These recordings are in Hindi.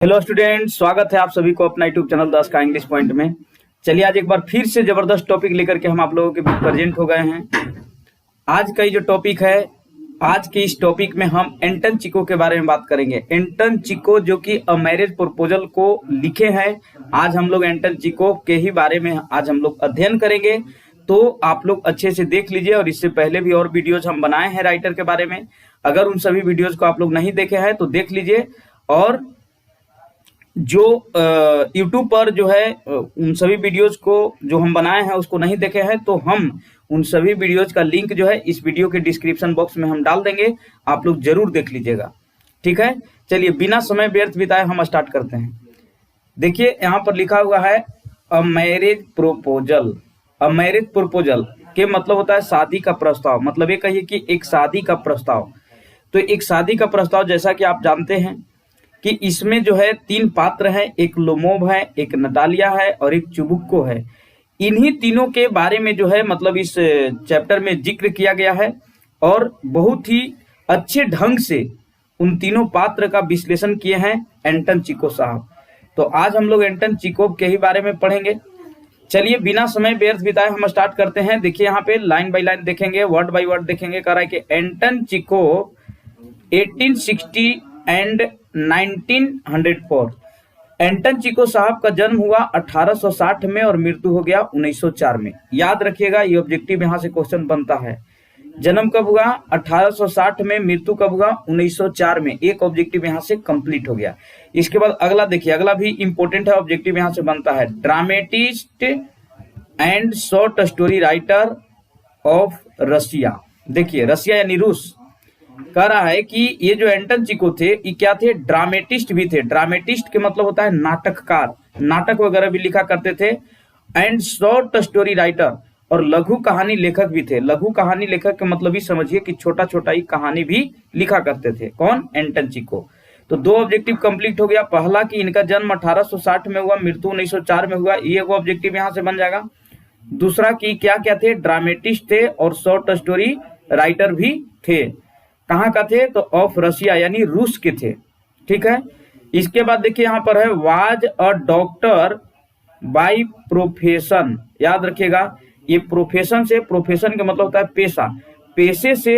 हेलो स्टूडेंट, स्वागत है आप सभी को अपना यूट्यूब चैनल 10 का इंग्लिश पॉइंट में। चलिए आज एक बार फिर से जबरदस्त टॉपिक लेकर के हम आप लोगों के बीच प्रेजेंट हो गए हैं। आज का ये जो टॉपिक है, आज के इस टॉपिक में हम एंटन चिको के बारे में बात करेंगे। एंटन चिको जो कि अ मैरिज प्रपोजल को लिखे हैं, आज हम लोग एंटन चिको के ही बारे में आज हम लोग अध्ययन करेंगे। तो आप लोग अच्छे से देख लीजिए, और इससे पहले भी और वीडियोज हम बनाए हैं राइटर के बारे में। अगर उन सभी वीडियोज को आप लोग नहीं देखे हैं तो देख लीजिए, और जो YouTube पर जो है उन सभी वीडियोज को जो हम बनाए हैं उसको नहीं देखे हैं तो हम उन सभी वीडियोज का लिंक जो है इस वीडियो के डिस्क्रिप्शन बॉक्स में हम डाल देंगे, आप लोग जरूर देख लीजिएगा। ठीक है, चलिए बिना समय व्यर्थ बिताए हम स्टार्ट करते हैं। देखिए यहाँ पर लिखा हुआ है a marriage proposal. A marriage proposal के मतलब होता है शादी का प्रस्ताव। मतलब ये कहिए कि एक शादी का प्रस्ताव। तो एक शादी का प्रस्ताव जैसा कि आप जानते हैं कि इसमें जो है तीन पात्र हैं, एक लोमोव है, एक नटालिया है और एक चुबुक्को है। इन्हीं तीनों के बारे में जो है मतलब इस चैप्टर में जिक्र किया गया है, और बहुत ही अच्छे ढंग से उन तीनों पात्र का विश्लेषण किए हैं एंटन चिको साहब। तो आज हम लोग एंटन चिकोव के ही बारे में पढ़ेंगे। चलिए बिना समय व्यर्थ बिताए हम स्टार्ट करते हैं। देखिए यहाँ पे लाइन बाय लाइन देखेंगे, वर्ड बाय वर्ड देखेंगे। कह रहा है कि एंटन चिकोव 1860 एंड 1904। एंटन चिको साहब का जन्म हुआ 1860 में और मृत्यु हो गया 1904 में। याद रखिएगा, ये ऑब्जेक्टिव यहाँ से क्वेश्चन बनता है। जन्म कब हुआ? 1860 में। मृत्यु कब हुआ? 1904 में। एक ऑब्जेक्टिव यहाँ से कंप्लीट हो गया। इसके बाद अगला देखिए, अगला भी इंपॉर्टेंट है, ऑब्जेक्टिव यहाँ से बनता है। Dramatist and short story writer of Russia. देखिए रशिया यानी रूस। कह रहा है कि ये जो एंटन चिको थे ये क्या थे? ड्रामेटिस्ट भी थे। ड्रामेटिस्ट के मतलब होता है नाटककार, नाटक वगैरह भी लिखा करते थे। एंड शॉर्ट स्टोरी राइटर, और लघु कहानी लेखक भी थे। लघु कहानी लेखक के मतलब ही समझिए कि छोटा छोटा ही कहानी भी लिखा करते थे। कौन? एंटन चिको। तो दो ऑब्जेक्टिव कंप्लीट हो गया। पहला कि इनका जन्म 1860 में हुआ, मृत्यु 1904 में हुआ, ये वो ऑब्जेक्टिव यहाँ से बन जाएगा। दूसरा कि क्या क्या थे? ड्रामेटिस्ट थे और शॉर्ट स्टोरी राइटर भी थे। कहाँ का थे? तो ऑफ रशिया यानी रूस के थे। ठीक है, इसके बाद देखिए यहाँ पर है was a doctor by profession. याद रखिएगा, ये प्रोफेशन से, प्रोफेशन का मतलब होता है पेशा, पेशे से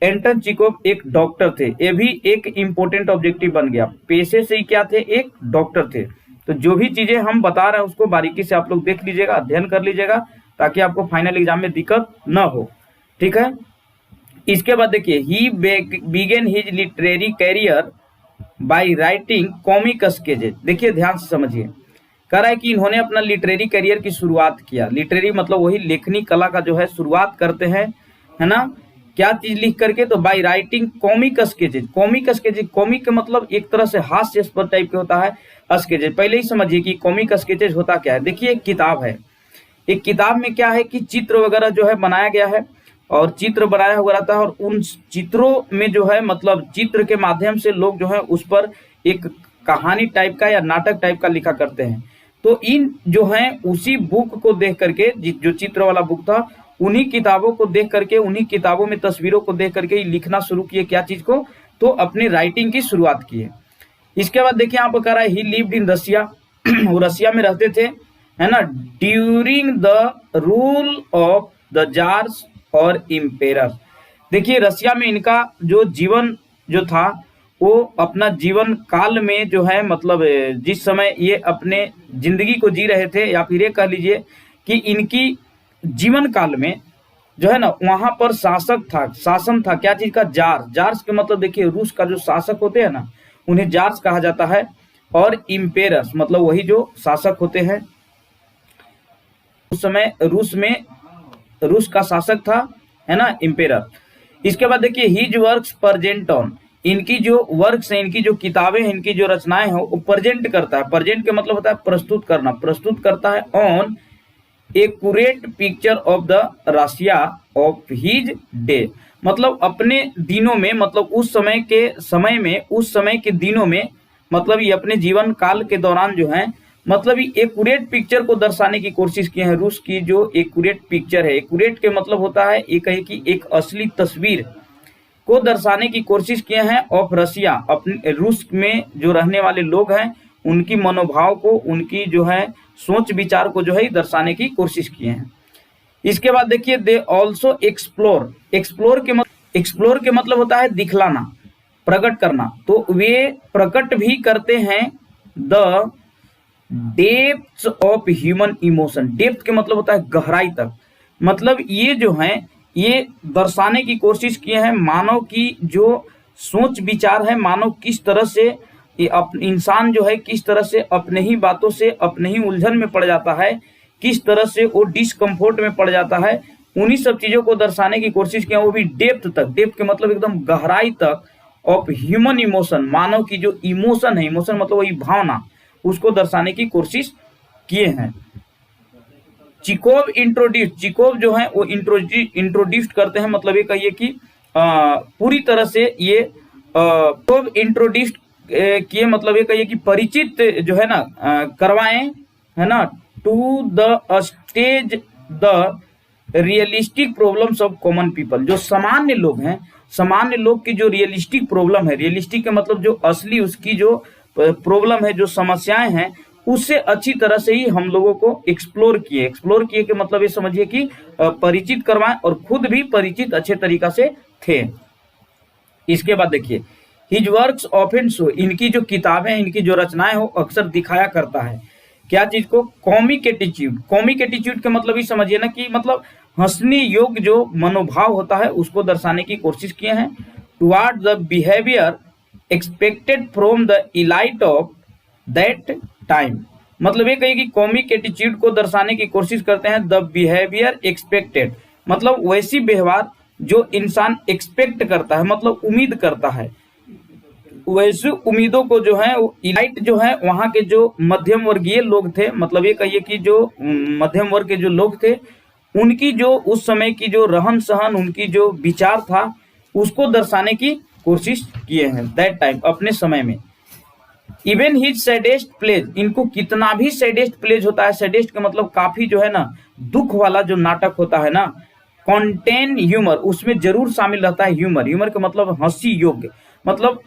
एंटन चिकोव एक डॉक्टर थे। ये भी एक इंपॉर्टेंट ऑब्जेक्टिव बन गया। पेशे से ही क्या थे? एक डॉक्टर थे। तो जो भी चीजें हम बता रहे हैं उसको बारीकी से आप लोग देख लीजिएगा, अध्ययन कर लीजिएगा, ताकि आपको फाइनल एग्जाम में दिक्कत न हो। ठीक है, इसके बाद देखिए he began his literary career by writing comic sketches. देखिए ध्यान से समझिए, कह रहा है कि इन्होंने अपना लिटरेरी करियर की शुरुआत किया। लिटरेरी मतलब वही लेखनी कला का जो है शुरुआत करते हैं, है ना? क्या चीज लिख करके? तो bye writing comic sketches. Comic sketches, comic के मतलब एक तरह से हास्यास्पद टाइप के होता है स्केचेज। पहले ही समझिए कि कॉमिक स्केचेज होता क्या है। देखिए एक किताब है, एक किताब में क्या है कि चित्र वगैरह जो है बनाया गया है, और चित्र बनाया हुआ रहता है, और उन चित्रों में जो है मतलब चित्र के माध्यम से लोग जो है उस पर एक कहानी टाइप का या नाटक टाइप का लिखा करते हैं। तो इन जो है उसी बुक को देख करके, जो चित्र वाला बुक था, उन्हीं किताबों को देख करके, उन्हीं किताबों में तस्वीरों को देख करके लिखना शुरू किए। क्या चीज को? तो अपनी राइटिंग की शुरुआत किए। इसके बाद देखिए यहाँ पर कह रहा है ही लिव्ड इन रशिया। वो रशिया में रहते थे, है ना, during the rule of the jars और इम्पेरर। देखिए रशिया में इनका जो जीवन जो था वो अपना जीवन काल में जो है मतलब जिस समय ये अपने जिंदगी को जी रहे थे, या फिर ये कह लीजिए कि इनकी जीवन काल में जो है ना वहां पर शासक था, शासन था। क्या चीज का? जार। जार्स के मतलब देखिए रूस का जो शासक होते हैं ना, उन्हें जार्स कहा जाता है। और इम्पेरर्स मतलब वही जो शासक होते हैं। उस समय रूस का शासक था, है ना, इम्पेरर। इसके बाद देखिए हिज वर्क्स प्रेजेंट ऑन। इनकी जो वर्क्स हैं, इनकी जो किताबें हैं, इनकी जो रचनाएं हैं, वो प्रेजेंट करता है। प्रेजेंट के मतलब होता है प्रस्तुत करना, प्रस्तुत करता है on accurate picture of the Russia of his day. मतलब अपने दिनों में, मतलब उस समय के दिनों में, मतलब ये अपने जीवन काल के दौरान जो है मतलब ये एक्यूरेट पिक्चर को दर्शाने की कोशिश की है। रूस की जो एक्यूरेट पिक्चर है, एक्यूरेट के मतलब होता है ये कहे कि एक असली तस्वीर, को दर्शाने की कोशिश किए हैं ऑफ रसिया, अपने रूस में जो रहने वाले लोग हैं उनकी मनोभाव को, उनकी जो है सोच विचार को जो है दर्शाने की कोशिश किए हैं। इसके बाद देखिए दे ऑल्सो एक्सप्लोर, एक्सप्लोर के मतलब होता है दिखलाना, प्रकट करना, तो वे प्रकट भी करते हैं the depth of human emotion. Depth के मतलब होता है गहराई तक, मतलब ये जो है ये दर्शाने की कोशिश किए हैं मानव की जो सोच विचार है, मानव किस तरह से इंसान जो है किस तरह से अपने ही बातों से अपने ही उलझन में पड़ जाता है, किस तरह से वो डिस्कम्फोर्ट में पड़ जाता है, उन्हीं सब चीजों को दर्शाने की कोशिश किया, वो भी डेप्थ तक। डेप्थ के मतलब एकदम गहराई तक ऑफ ह्यूमन इमोशन, मानव की जो इमोशन है, इमोशन मतलब वही भावना, उसको दर्शाने की कोशिश किए हैं। चिकोव इंट्रोड्यूस, चिकोव जो है वो इंट्रोड्यूस करते हैं, मतलब ये कहिए कि पूरी तरह से ये इंट्रोड्यूस किए, मतलब ये कहिए कि परिचित जो है ना करवाएं, है ना, to the stage the realistic problems of common people. जो सामान्य लोग हैं, सामान्य लोग की जो रियलिस्टिक प्रॉब्लम है, रियलिस्टिक का मतलब जो असली उसकी जो प्रॉब्लम है, जो समस्याएं हैं, उससे अच्छी तरह से ही हम लोगों को एक्सप्लोर किए। एक्सप्लोर किए के मतलब ये समझिए कि परिचित करवाएं और खुद भी परिचित अच्छे तरीका से थे। इसके बाद देखिए हिज वर्क्स ऑफन शो, इनकी जो किताबें, इनकी जो रचनाएं हो अक्सर दिखाया करता है क्या चीज को, कॉमिक एटीट्यूड। कॉमिक एटीट्यूड का मतलब ही समझिए ना कि मतलब हंसने योग्य जो मनोभाव होता है उसको दर्शाने की कोशिश किए हैं। Toward the behaviour expected from the elite of that time, मतलब ये कहिए कि कॉमिक एटीट्यूड को दर्शाने की कोशिश करते हैं। द बिहेवियर एक्सपेक्टेड मतलब वैसी व्यवहार जो इंसान एक्सपेक्ट करता है, मतलब उम्मीद करता है, वैसे उम्मीदों को जो है इलाइट जो है वहां के जो मध्यम वर्गीय लोग थे, मतलब ये कहिए कि जो मध्यम वर्ग के जो लोग थे उनकी जो उस समय की जो रहन सहन, उनकी जो विचार था उसको दर्शाने की कोशिश किए हैं दैट टाइम, अपने समय में। इवन हिज सैडेस्ट प्लेज, इनको कितना भी सैडेस्ट प्लेज होता है, सैडेस्ट का मतलब काफी जो है ना दुख वाला जो नाटक होता है ना, कॉन्टेन ह्यूमर, उसमें जरूर शामिल रहता है ह्यूमर। ह्यूमर का मतलब हंसी योग्य, मतलब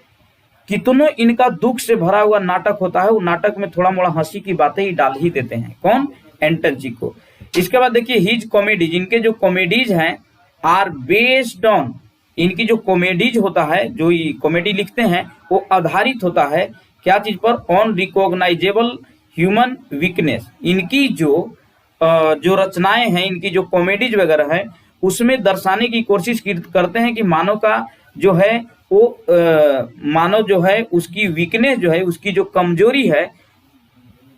कितनों इनका दुख से भरा हुआ नाटक होता है, वो नाटक में थोड़ा मोड़ा हंसी की बातें ही डाल ही देते हैं। कौन? एंटन चिको। इसके बाद देखिए हिज कॉमेडीज, इनके जो कॉमेडीज हैं आर बेस्ड ऑन, इनकी जो कॉमेडीज होता है, जो ये कॉमेडी लिखते हैं वो आधारित होता है क्या चीज पर, ऑन रिकॉग्नाइजेबल ह्यूमन वीकनेस। इनकी जो रचनाएं हैं, इनकी जो कॉमेडीज वगैरह है उसमें दर्शाने की कोशिश करते हैं कि मानव का जो है वो मानव जो है उसकी वीकनेस जो है, उसकी जो कमजोरी है,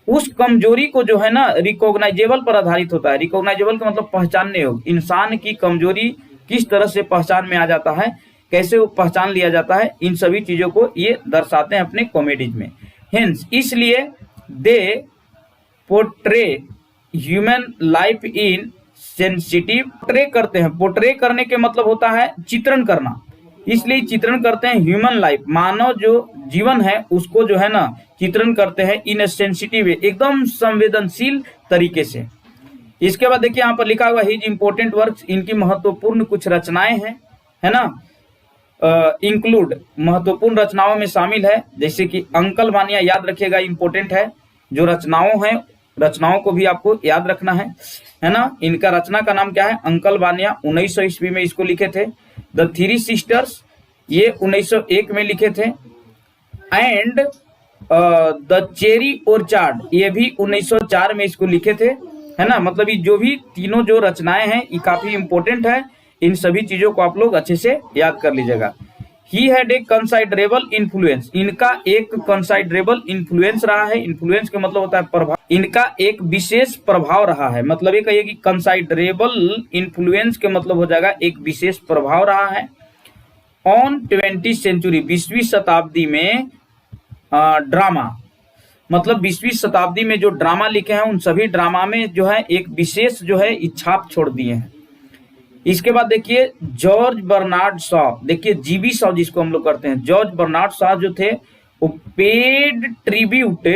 उस कमजोरी को जो है ना रिकॉग्नाइजेबल पर आधारित होता है। रिकॉग्नाइजेबल का मतलब पहचानने योग्य, इंसान की कमजोरी किस तरह से पहचान में आ जाता है, कैसे वो पहचान लिया जाता है, इन सभी चीजों को ये दर्शाते हैं अपने कॉमेडीज में। हेंस इसलिए they portray human life in sensitive, portray करते हैं, पोर्ट्रे करने के मतलब होता है चित्रण करना, इसलिए चित्रण करते हैं ह्यूमन लाइफ, मानव जो जीवन है उसको जो है ना चित्रण करते हैं इन सेंसिटिव, एकदम संवेदनशील तरीके से। इसके बाद देखिए यहाँ पर लिखा हुआ हिज इंपोर्टेंट वर्क्स, इनकी महत्वपूर्ण कुछ रचनाएं हैं, है ना, इंक्लूड महत्वपूर्ण रचनाओं में शामिल है, जैसे कि अंकल वानिया, याद रखिएगा इंपोर्टेंट है, जो रचनाओं हैं रचनाओं को भी आपको याद रखना है ना। इनका रचना का नाम क्या है? अंकल वानिया, 1900 ईस्वी में इसको लिखे थे। द थ्री सिस्टर्स ये 1901 में लिखे थे। एंड द चेरी ऑर्चार्ड ये भी 1904 में इसको लिखे थे, है ना। मतलब ये जो भी तीनों जो रचनाएं हैं ये काफी इंपॉर्टेंट है, इन सभी चीजों को आप लोग अच्छे से याद कर लीजिएगा। ही हैड ए कंसाइडरेबल इन्फ्लुएंस, इनका एक कंसाइडरेबल इन्फ्लुएंस रहा है। इन्फ्लुएंस का मतलब होता है प्रभाव, इनका एक विशेष प्रभाव रहा है, मतलब ये कहिए कि कंसाइडरेबल इन्फ्लुएंस के मतलब हो जाएगा एक विशेष प्रभाव रहा है। ऑन 20वीं सेंचुरी, 20वीं शताब्दी में ड्रामा, मतलब 20वीं शताब्दी में जो ड्रामा लिखे हैं उन सभी ड्रामा में जो है एक विशेष जो है इच्छाप छोड़ दिए हैं। इसके बाद देखिए जॉर्ज बर्नार्ड शॉ, देखिए जीबी शॉ जिसको हम लोग करते हैं, जॉर्ज बर्नार्ड शॉ जो थे वो पेड ट्रिब्यूट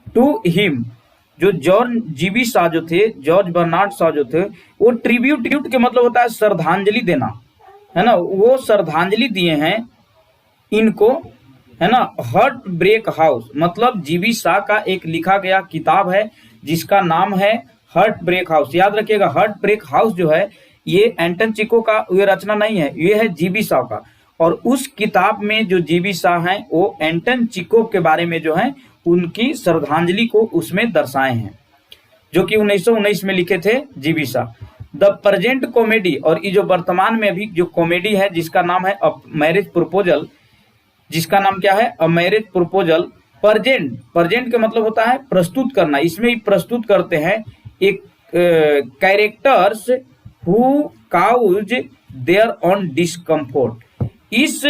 टू हिम, जो जॉर्ज जीबी शॉ जो थे, जॉर्ज बर्नार्ड शॉ जो थे वो ट्रिब्यूट के मतलब होता है श्रद्धांजलि देना, है ना, वो श्रद्धांजलि दिए हैं इनको, है ना। हार्ट ब्रेक हाउस मतलब जीबी शाह का एक लिखा गया किताब है जिसका नाम है हार्ट ब्रेक हाउस। याद रखिएगा, हार्ट ब्रेक हाउस जो है ये एंटन चिको का ये रचना नहीं है, ये है जीबी शाह का। और उस किताब में जो जीबी शाह हैं वो एंटन चिको के बारे में जो है उनकी श्रद्धांजलि को उसमें दर्शाए हैं, जो कि 1919 में लिखे थे GB Shah. The present comedy, और ये जो वर्तमान में अभी जो कॉमेडी है जिसका नाम है अ मैरिज प्रपोजल, जिसका नाम क्या है अ मैरिज प्रपोजल। प्रेजेंट का मतलब होता है प्रस्तुत करना, इसमें ही प्रस्तुत करते हैं एक characters who cause their own discomfort. इस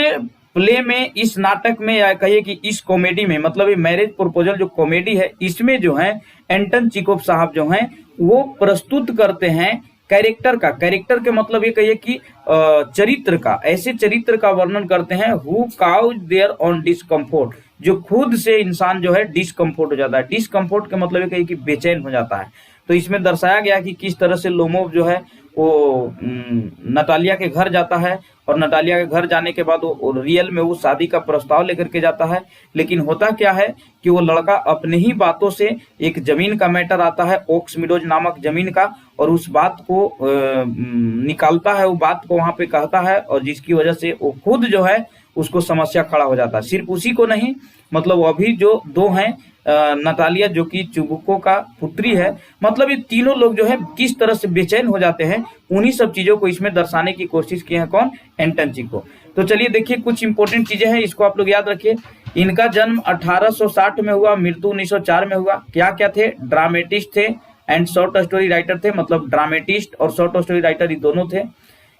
प्ले में, इस नाटक में, या कहिए कि इस कॉमेडी में, मतलब ये मैरिज प्रपोजल जो कॉमेडी है इसमें जो है एंटन चिकोव साहब जो हैं वो प्रस्तुत करते हैं कैरेक्टर का। कैरेक्टर के मतलब ये कहिए कि चरित्र का, ऐसे चरित्र का वर्णन करते हैं हु काउज देयर ऑन डिस्कम्फोर्ट, जो खुद से इंसान जो है डिस्कम्फोर्ट हो जाता है। डिस्कम्फोर्ट के मतलब ये कहिए कि बेचैन हो जाता है। तो इसमें दर्शाया गया कि किस तरह से लोमोव जो है वो नटालिया के घर जाता है, और नटालिया के घर जाने के बाद वो रियल में वो शादी का प्रस्ताव लेकर के जाता है। लेकिन होता क्या है कि वो लड़का अपने ही बातों से, एक जमीन का मैटर आता है ओक्स मीडोज नामक जमीन का, और उस बात को निकालता है, वो बात को वहां पे कहता है, और जिसकी वजह से वो खुद जो है उसको समस्या खड़ा हो जाता है। सिर्फ उसी को नहीं, मतलब अभी जो दो हैं नटालिया जो कि चुबुको का पुत्री है, मतलब ये तीनों लोग जो है किस तरह से बेचैन हो जाते हैं, उन्हीं सब चीजों को इसमें दर्शाने की कोशिश की है कौन, एंटन चिको। तो चलिए देखिए कुछ इंपॉर्टेंट चीजें हैं, इसको आप लोग याद रखिए। इनका जन्म 1860 में हुआ, मृत्यु 1904 में हुआ। क्या क्या थे, ड्रामेटिस्ट थे एंड शॉर्ट स्टोरी राइटर थे, मतलब ड्रामेटिस्ट और शॉर्ट स्टोरी राइटर ये दोनों थे।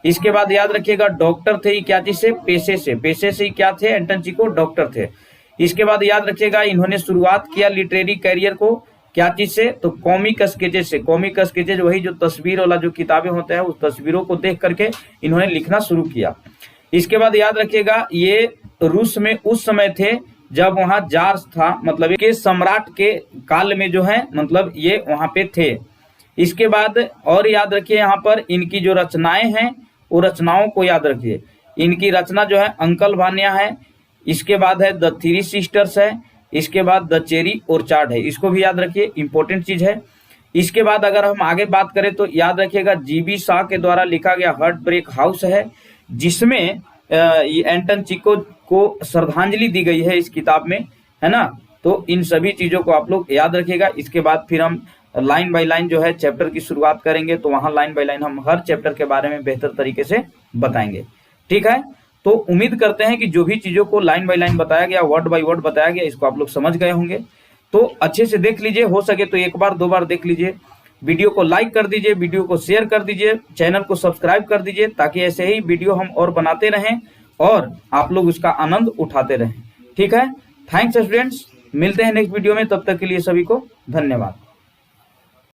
इसके बाद याद रखिएगा डॉक्टर थे, क्या चीज से, पेशे से क्या थे, एंटन चिको डॉक्टर थे। इसके बाद याद रखिएगा इन्होंने शुरुआत किया लिटरेरी कैरियर को क्या चीज से, तो कॉमिक स्केचेज से। कॉमिक स्केचेज वही जो तस्वीर वाला जो किताबें होते हैं, उस तस्वीरों को देख करके इन्होंने लिखना शुरू किया। इसके बाद याद रखिएगा ये रूस में उस समय थे जब वहां जार्स था, मतलब के सम्राट के काल में जो है, मतलब ये वहां पे थे। इसके बाद और याद रखिए यहाँ पर इनकी जो रचनाएं हैं वो रचनाओं को याद रखिए। इनकी रचना जो है अंकल भान्या है, इसके बाद है द थ्री सिस्टर्स है, इसके बाद द चेरी ऑर्चार्ड है, इसको भी याद रखिए, इंपॉर्टेंट चीज है। इसके बाद अगर हम आगे बात करें तो याद रखिएगा जीबी शाह के द्वारा लिखा गया हार्ट ब्रेक हाउस है, जिसमें एंटन चिको को श्रद्धांजलि दी गई है इस किताब में, है ना। तो इन सभी चीजों को आप लोग याद रखिएगा। इसके बाद फिर हम लाइन बाय लाइन जो है चैप्टर की शुरुआत करेंगे, तो वहां लाइन बाय लाइन हम हर चैप्टर के बारे में बेहतर तरीके से बताएंगे, ठीक है। तो उम्मीद करते हैं कि जो भी चीजों को लाइन बाय लाइन बताया गया, वर्ड बाय वर्ड बताया गया, इसको आप लोग समझ गए होंगे। तो अच्छे से देख लीजिए, हो सके तो एक बार दो बार देख लीजिए। वीडियो को लाइक कर दीजिए, वीडियो को शेयर कर दीजिए, चैनल को सब्सक्राइब कर दीजिए, ताकि ऐसे ही वीडियो हम और बनाते रहें और आप लोग उसका आनंद उठाते रहें, ठीक है। थैंक्स स्टूडेंट्स, मिलते हैं नेक्स्ट वीडियो में, तब तक के लिए सभी को धन्यवाद।